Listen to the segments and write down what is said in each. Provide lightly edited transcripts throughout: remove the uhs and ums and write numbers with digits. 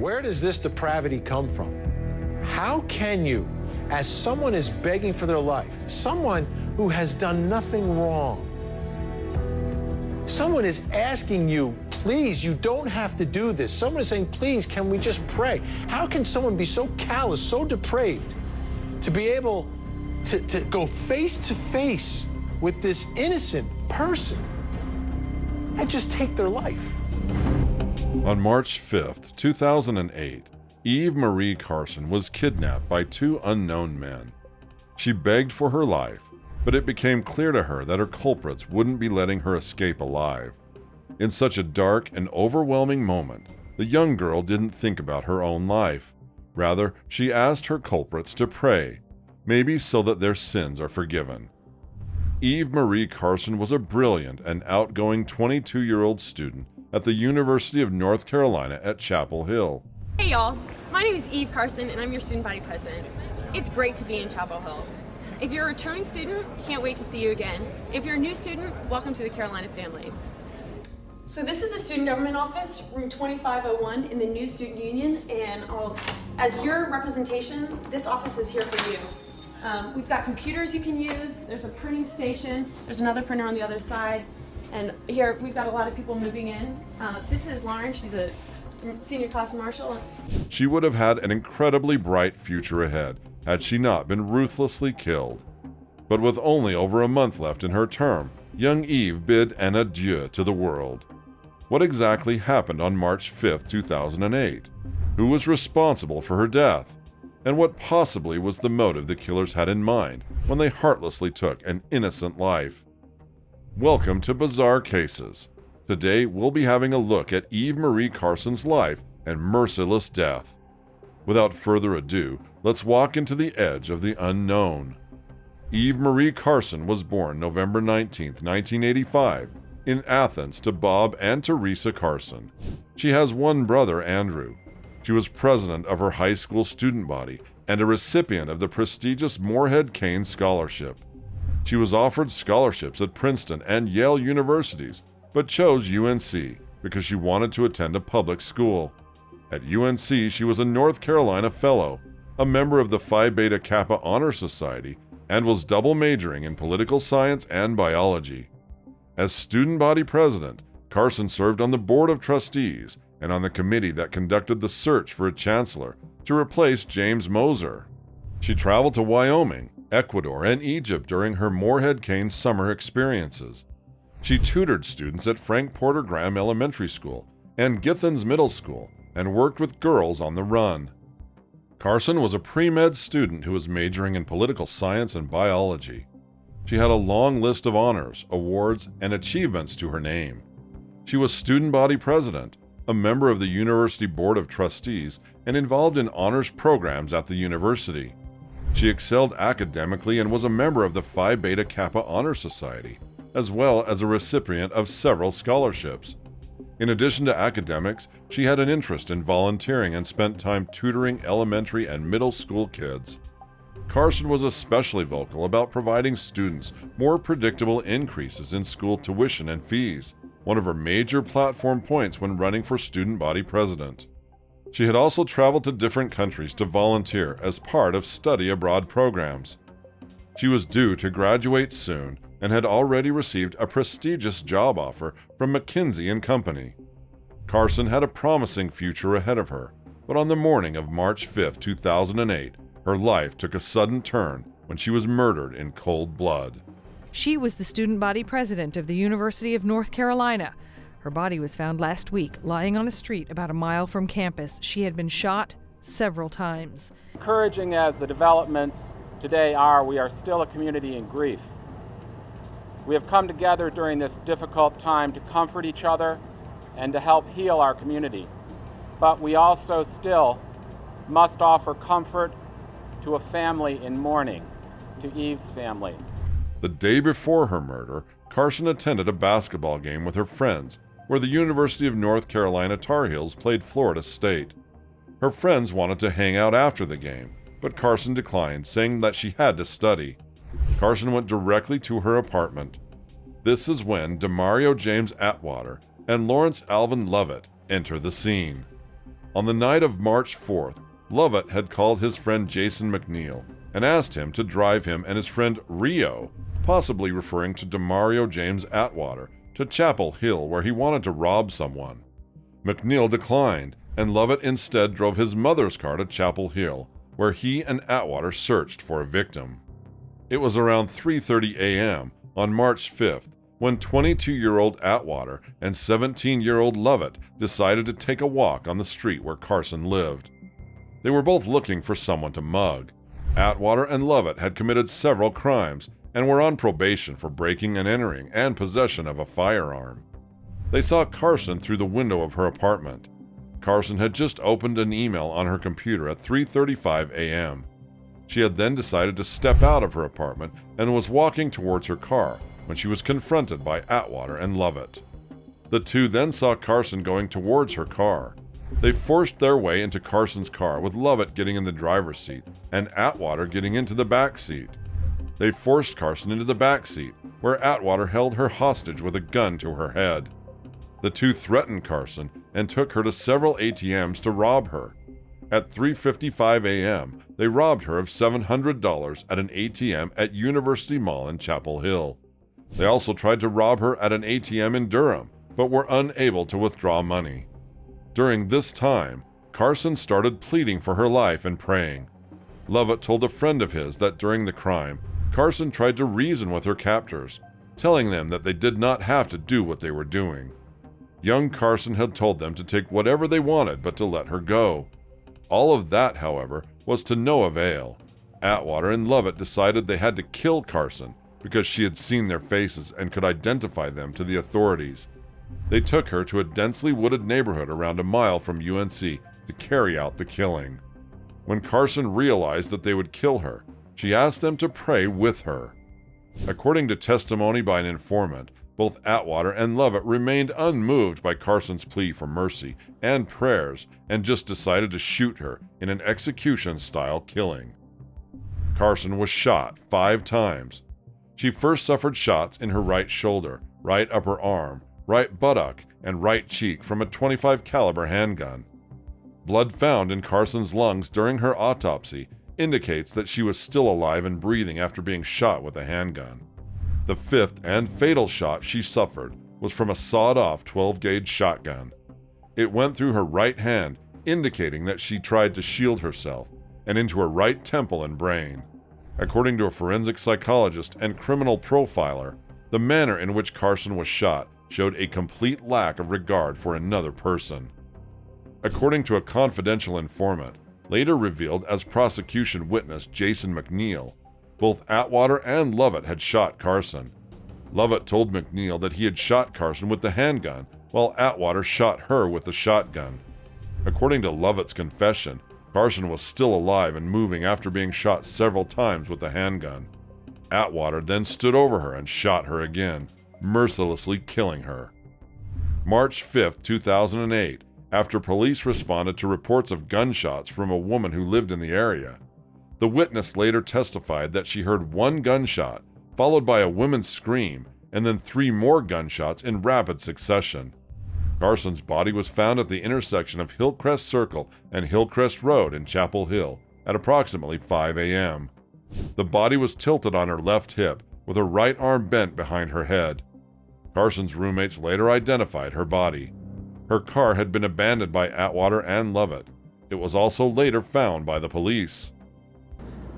Where does this depravity come from? How can you, as someone is begging for their life, someone who has done nothing wrong, someone is asking you, please, you don't have to do this. Someone is saying, please, can we just pray? How can someone be so callous, so depraved, to be able to go face to face with this innocent person and just take their life? On March 5th, 2008, Eve Marie Carson was kidnapped by two unknown men. She begged for her life, but it became clear to her that her culprits wouldn't be letting her escape alive. In such a dark and overwhelming moment, the young girl didn't think about her own life. Rather, she asked her culprits to pray, maybe so that their sins are forgiven. Eve Marie Carson was a brilliant and outgoing 22-year-old student at the University of North Carolina at Chapel Hill. Hey y'all, my name is Eve Carson and I'm your student body president. It's great to be in Chapel Hill. If you're a returning student, can't wait to see you again. If you're a new student, welcome to the Carolina family. So this is the Student Government Office, room 2501 in the new Student Union, and as your representation, this office is here for you. We've got computers you can use, there's a printing station, there's another printer on the other side, and here we've got a lot of people moving in. This is Lauren, she's a senior class marshal. She would have had an incredibly bright future ahead had she not been ruthlessly killed. But with only over a month left in her term, young Eve bid an adieu to the world. What exactly happened on March 5th, 2008? Who was responsible for her death? And what possibly was the motive the killers had in mind when they heartlessly took an innocent life? Welcome to Bizarre Cases. Today we'll be having a look at Eve Marie Carson's life and merciless death. Without further ado, let's walk into the edge of the unknown. Eve Marie Carson was born November 19, 1985, in Athens to Bob and Teresa Carson. She has one brother, Andrew. She was president of her high school student body and a recipient of the prestigious Morehead-Cain Scholarship. She was offered scholarships at Princeton and Yale universities, but chose UNC because she wanted to attend a public school. At UNC, she was a North Carolina Fellow, a member of the Phi Beta Kappa Honor Society, and was double majoring in political science and biology. As student body president, Carson served on the board of trustees and on the committee that conducted the search for a chancellor to replace James Moser. She traveled to Wyoming, Ecuador, and Egypt during her Morehead-Cain summer experiences. She tutored students at Frank Porter Graham Elementary School and Githens Middle School and worked with girls on the run. Carson was a pre-med student who was majoring in political science and biology. She had a long list of honors, awards, and achievements to her name. She was student body president, a member of the University Board of Trustees, and involved in honors programs at the university. She excelled academically and was a member of the Phi Beta Kappa Honor Society, as well as a recipient of several scholarships. In addition to academics, she had an interest in volunteering and spent time tutoring elementary and middle school kids. Carson was especially vocal about providing students more predictable increases in school tuition and fees, one of her major platform points when running for student body president. She had also traveled to different countries to volunteer as part of study abroad programs. She was due to graduate soon and had already received a prestigious job offer from McKinsey & Company. Carson had a promising future ahead of her, but on the morning of March 5, 2008, her life took a sudden turn when she was murdered in cold blood. She was the student body president of the University of North Carolina. Her body was found last week, lying on a street about a mile from campus. She had been shot several times. Encouraging as the developments today are, we are still a community in grief. We have come together during this difficult time to comfort each other and to help heal our community. But we also still must offer comfort to a family in mourning, to Eve's family. The day before her murder, Carson attended a basketball game with her friends where the University of North Carolina Tar Heels played Florida State. Her friends wanted to hang out after the game, but Carson declined, saying that she had to study. Carson went directly to her apartment. This is when Demario James Atwater and Lawrence Alvin Lovett enter the scene. On the night of March 4th, Lovett had called his friend Jason McNeil and asked him to drive him and his friend Rio, possibly referring to Demario James Atwater, to Chapel Hill where he wanted to rob someone. McNeil declined, and Lovett instead drove his mother's car to Chapel Hill, where he and Atwater searched for a victim. It was around 3:30 a.m. on March 5th when 22-year-old Atwater and 17-year-old Lovett decided to take a walk on the street where Carson lived. They were both looking for someone to mug. Atwater and Lovett had committed several crimes and were on probation for breaking and entering and possession of a firearm. They saw Carson through the window of her apartment. Carson had just opened an email on her computer at 3:35 a.m. She had then decided to step out of her apartment and was walking towards her car when she was confronted by Atwater and Lovett. The two then saw Carson going towards her car. They forced their way into Carson's car with Lovett getting in the driver's seat and Atwater getting into the back seat. They forced Carson into the back seat, where Atwater held her hostage with a gun to her head. The two threatened Carson and took her to several ATMs to rob her. At 3:55 a.m., they robbed her of $700 at an ATM at University Mall in Chapel Hill. They also tried to rob her at an ATM in Durham, but were unable to withdraw money. During this time, Carson started pleading for her life and praying. Lovett told a friend of his that during the crime, Carson tried to reason with her captors, telling them that they did not have to do what they were doing. Young Carson had told them to take whatever they wanted but to let her go. All of that, however, was to no avail. Atwater and Lovett decided they had to kill Carson because she had seen their faces and could identify them to the authorities. They took her to a densely wooded neighborhood around a mile from UNC to carry out the killing. When Carson realized that they would kill her, she asked them to pray with her. According to testimony by an informant, both Atwater and Lovett remained unmoved by Carson's plea for mercy and prayers and just decided to shoot her in an execution-style killing. Carson was shot 5 times. She first suffered shots in her right shoulder, right upper arm, right buttock, and right cheek from a .25 caliber handgun. Blood found in Carson's lungs during her autopsy indicates that she was still alive and breathing after being shot with a handgun. The 5th and fatal shot she suffered was from a sawed-off 12-gauge shotgun. It went through her right hand, indicating that she tried to shield herself, and into her right temple and brain. According to a forensic psychologist and criminal profiler, the manner in which Carson was shot showed a complete lack of regard for another person. According to a confidential informant, later revealed as prosecution witness Jason McNeil, both Atwater and Lovett had shot Carson. Lovett told McNeil that he had shot Carson with the handgun, while Atwater shot her with the shotgun. According to Lovett's confession, Carson was still alive and moving after being shot several times with the handgun. Atwater then stood over her and shot her again, mercilessly killing her. March 5, 2008, after police responded to reports of gunshots from a woman who lived in the area. The witness later testified that she heard 1 gunshot, followed by a woman's scream, and then 3 more gunshots in rapid succession. Carson's body was found at the intersection of Hillcrest Circle and Hillcrest Road in Chapel Hill at approximately 5 a.m. The body was tilted on her left hip, with her right arm bent behind her head. Carson's roommates later identified her body. Her car had been abandoned by Atwater and Lovett. It was also later found by the police.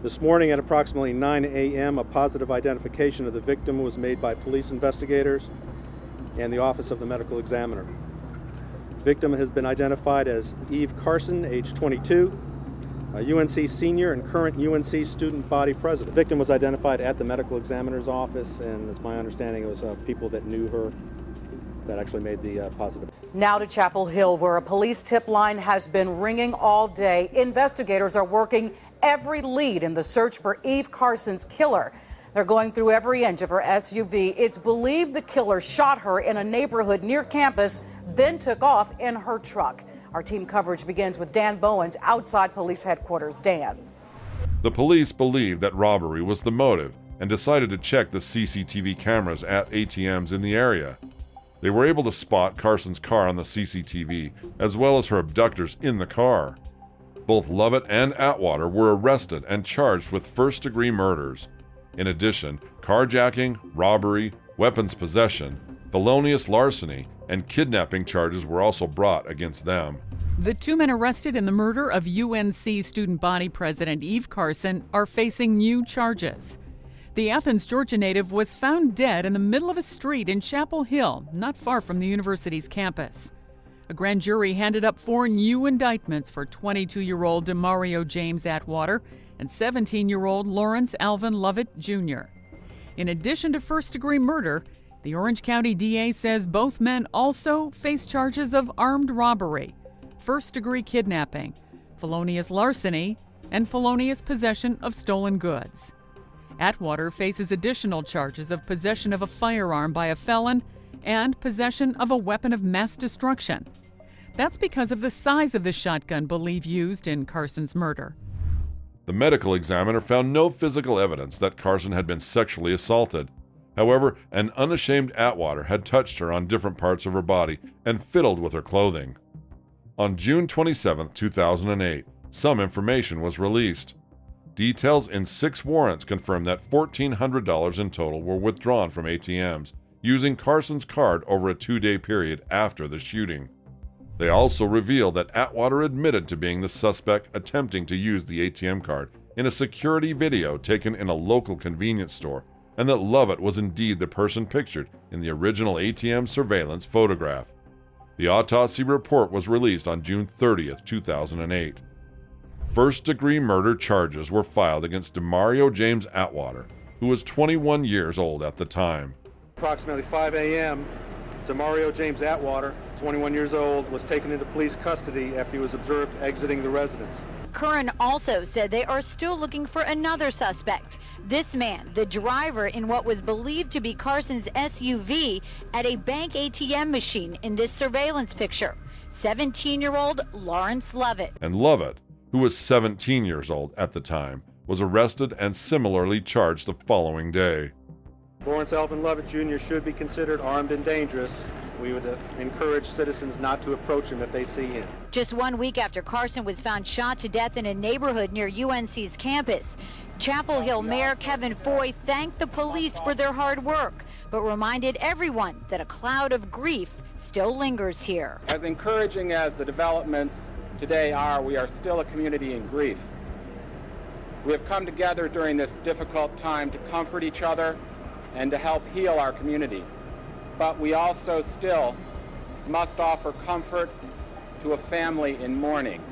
This morning at approximately 9 a.m., a positive identification of the victim was made by police investigators and the Office of the Medical Examiner. The victim has been identified as Eve Carson, age 22, a UNC senior and current UNC student body president. The victim was identified at the medical examiner's office, and it's my understanding it was people that knew her that actually made the positive. Now to Chapel Hill, where a police tip line has been ringing all day. Investigators are working every lead in the search for Eve Carson's killer. They're going through every inch of her SUV. It's believed the killer shot her in a neighborhood near campus, then took off in her truck. Our team coverage begins with Dan Bowens outside police headquarters. Dan. The police believed that robbery was the motive and decided to check the CCTV cameras at ATMs in the area. They were able to spot Carson's car on the CCTV, as well as her abductors in the car. Both Lovett and Atwater were arrested and charged with first-degree murders. In addition, carjacking, robbery, weapons possession, felonious larceny, and kidnapping charges were also brought against them. The two men arrested in the murder of UNC student body president Eve Carson are facing new charges. The Athens, Georgia native was found dead in the middle of a street in Chapel Hill, not far from the university's campus. A grand jury handed up 4 new indictments for 22-year-old Demario James Atwater and 17-year-old Lawrence Alvin Lovett, Jr. In addition to first-degree murder, the Orange County DA says both men also face charges of armed robbery, first-degree kidnapping, felonious larceny, and felonious possession of stolen goods. Atwater faces additional charges of possession of a firearm by a felon and possession of a weapon of mass destruction. That's because of the size of the shotgun believed used in Carson's murder. The medical examiner found no physical evidence that Carson had been sexually assaulted. However, an unashamed Atwater had touched her on different parts of her body and fiddled with her clothing. On June 27, 2008, some information was released. Details in 6 warrants confirmed that $1,400 in total were withdrawn from ATMs using Carson's card over a 2-day period after the shooting. They also revealed that Atwater admitted to being the suspect attempting to use the ATM card in a security video taken in a local convenience store, and that Lovett was indeed the person pictured in the original ATM surveillance photograph. The autopsy report was released on June 30, 2008. First-degree murder charges were filed against Demario James Atwater, who was 21 years old at the time. Approximately 5 a.m., Demario James Atwater, 21 years old, was taken into police custody after he was observed exiting the residence. Curran also said they are still looking for another suspect. This man, the driver in what was believed to be Carson's SUV at a bank ATM machine in this surveillance picture, 17-year-old Lawrence Lovett. And Lovett, who was 17 years old at the time, was arrested and similarly charged the following day. Lawrence Alvin Lovett Jr. should be considered armed and dangerous. We would encourage citizens not to approach him if they see him. Just 1 week after Carson was found shot to death in a neighborhood near UNC's campus, Chapel Hill Mayor Kevin Foy thanked the police for their hard work, but reminded everyone that a cloud of grief still lingers here. As encouraging as the developments today are, we are still a community in grief. We have come together during this difficult time to comfort each other and to help heal our community. But we also still must offer comfort to a family in mourning.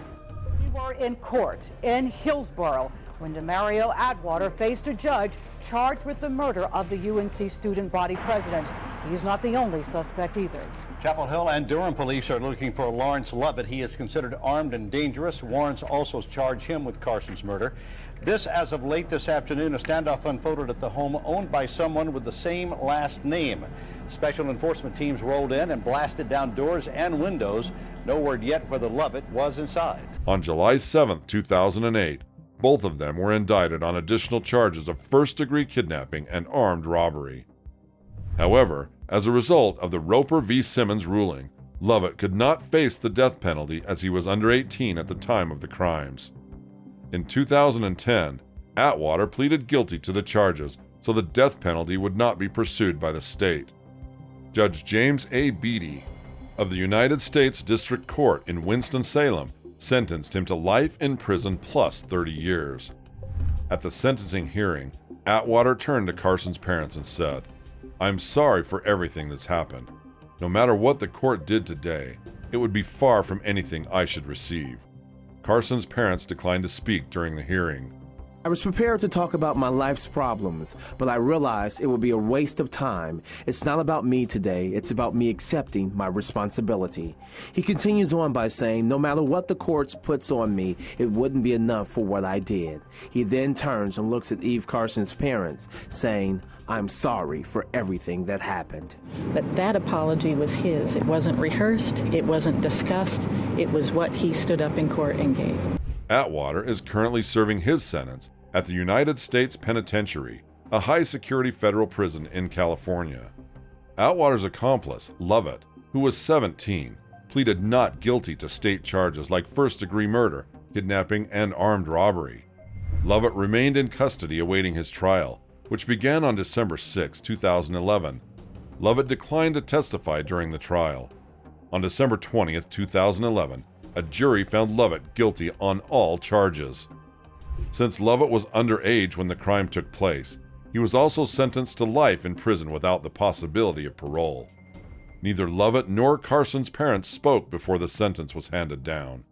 We were in court in Hillsborough when Demario Atwater faced a judge charged with the murder of the UNC student body president. He's not the only suspect either. Chapel Hill and Durham police are looking for Lawrence Lovett. He is considered armed and dangerous. Warrants also charge him with Carson's murder. This, as of late this afternoon, a standoff unfolded at the home owned by someone with the same last name. Special enforcement teams rolled in and blasted down doors and windows. No word yet whether Lovett was inside. On July 7, 2008, both of them were indicted on additional charges of first-degree kidnapping and armed robbery. However, as a result of the Roper v. Simmons ruling, Lovett could not face the death penalty as he was under 18 at the time of the crimes. In 2010, Atwater pleaded guilty to the charges so the death penalty would not be pursued by the state. Judge James A. Beatty of the United States District Court in Winston-Salem sentenced him to life in prison plus 30 years. At the sentencing hearing, Atwater turned to Carson's parents and said, "I'm sorry for everything that's happened. No matter what the court did today, it would be far from anything I should receive." Carson's parents declined to speak during the hearing. I was prepared to talk about my life's problems, but I realized it would be a waste of time. It's not about me today, it's about me accepting my responsibility. He continues on by saying, no matter what the courts puts on me, it wouldn't be enough for what I did. He then turns and looks at Eve Carson's parents, saying, "I'm sorry for everything that happened." But that apology was his. It wasn't rehearsed, it wasn't discussed, it was what he stood up in court and gave. Atwater is currently serving his sentence at the United States Penitentiary, a high-security federal prison in California. Atwater's accomplice, Lovett, who was 17, pleaded not guilty to state charges like first-degree murder, kidnapping, and armed robbery. Lovett remained in custody awaiting his trial, which began on December 6, 2011. Lovett declined to testify during the trial. On December 20, 2011, a jury found Lovett guilty on all charges. Since Lovett was underage when the crime took place, he was also sentenced to life in prison without the possibility of parole. Neither Lovett nor Carson's parents spoke before the sentence was handed down.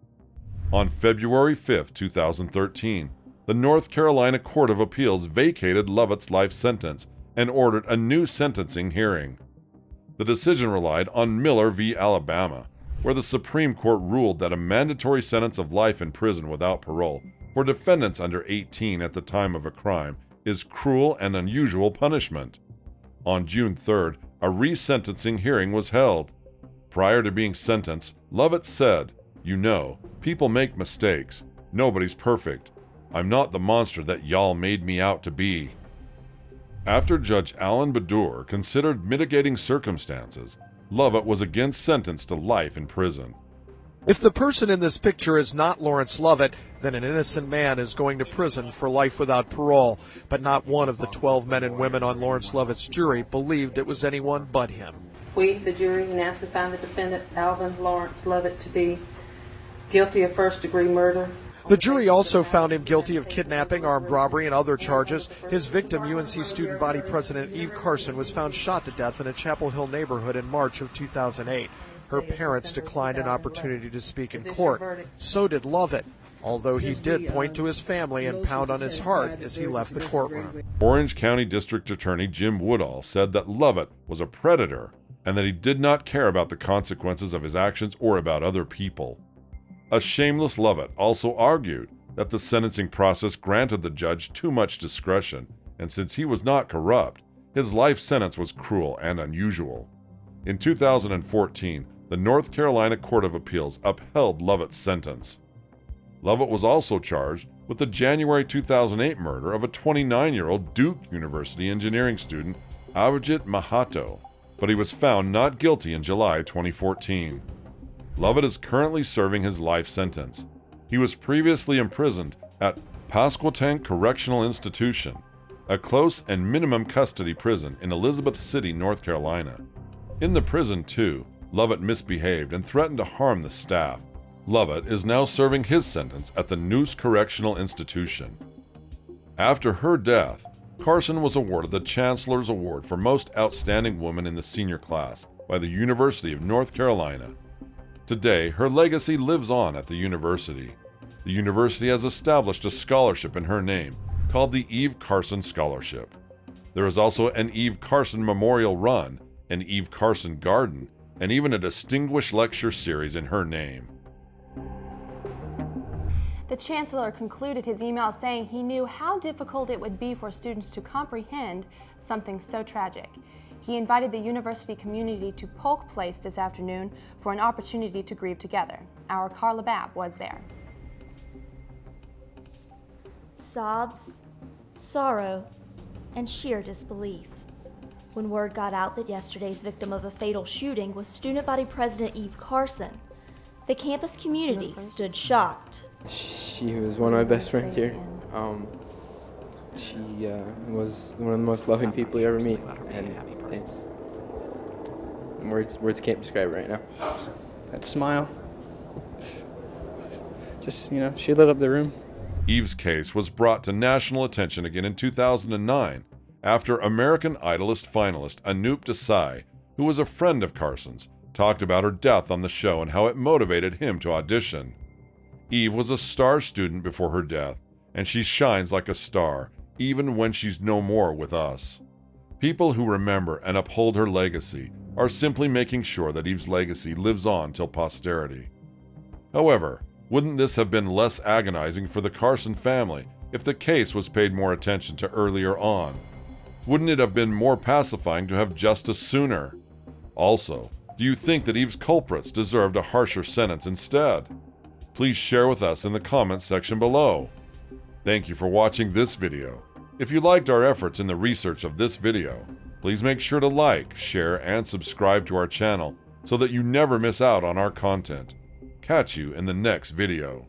On February 5, 2013, the North Carolina Court of Appeals vacated Lovett's life sentence and ordered a new sentencing hearing. The decision relied on Miller v. Alabama, where the Supreme Court ruled that a mandatory sentence of life in prison without parole for defendants under 18 at the time of a crime is cruel and unusual punishment. On June 3rd, a resentencing hearing was held. Prior to being sentenced, Lovett said, "You know, people make mistakes. Nobody's perfect. I'm not the monster that y'all made me out to be." After Judge Alan Badur considered mitigating circumstances, Lovett was again sentenced to life in prison. If the person in this picture is not Lawrence Lovett, then an innocent man is going to prison for life without parole. But not one of the 12 men and women on Lawrence Lovett's jury believed it was anyone but him. We, the jury, unanimously to find the defendant, Alvin Lawrence Lovett, to be guilty of first-degree murder. The jury also found him guilty of kidnapping, armed robbery, and other charges. His victim, UNC student body president Eve Carson, was found shot to death in a Chapel Hill neighborhood in March of 2008. Her parents declined an opportunity to speak in court. So did Lovett, although he did point to his family and pound on his heart as he left the courtroom. Orange County District Attorney Jim Woodall said that Lovett was a predator and that he did not care about the consequences of his actions or about other people. A shameless Lovett also argued that the sentencing process granted the judge too much discretion, and since he was not corrupt, his life sentence was cruel and unusual. In 2014, the North Carolina Court of Appeals upheld Lovett's sentence. Lovett was also charged with the January 2008 murder of a 29-year-old Duke University engineering student, Avijit Mahato, but he was found not guilty in July 2014. Lovett is currently serving his life sentence. He was previously imprisoned at Pasquotank Correctional Institution, a close and minimum custody prison in Elizabeth City, North Carolina. In the prison, too, Lovett misbehaved and threatened to harm the staff. Lovett is now serving his sentence at the Noose Correctional Institution. After her death, Carson was awarded the Chancellor's Award for Most Outstanding Woman in the Senior Class by the University of North Carolina. Today, her legacy lives on at the university. The university has established a scholarship in her name called the Eve Carson Scholarship. There is also an Eve Carson Memorial Run, an Eve Carson Garden, and even a distinguished lecture series in her name. The Chancellor concluded his email saying he knew how difficult it would be for students to comprehend something so tragic. He invited the university community to Polk Place this afternoon for an opportunity to grieve together. Our Carla Babb was there. Sobs, sorrow, and sheer disbelief. When word got out that yesterday's victim of a fatal shooting was student body president Eve Carson, the campus community stood shocked. She was one of my best friends here. She was one of the most loving people you ever meet, and it's words can't describe it right now. That smile, just, she lit up the room. Eve's case was brought to national attention again in 2009 after American Idolist finalist Anoop Desai, who was a friend of Carson's, talked about her death on the show and how it motivated him to audition. Eve was a star student before her death, and she shines like a star even when she's no more with us. People who remember and uphold her legacy are simply making sure that Eve's legacy lives on till posterity. However, wouldn't this have been less agonizing for the Carson family if the case was paid more attention to earlier on? Wouldn't it have been more pacifying to have justice sooner? Also, do you think that Eve's culprits deserved a harsher sentence instead? Please share with us in the comments section below. Thank you for watching this video. If you liked our efforts in the research of this video, Please make sure to like, share, and subscribe to our channel so that you never miss out on our content. Catch you in the next video.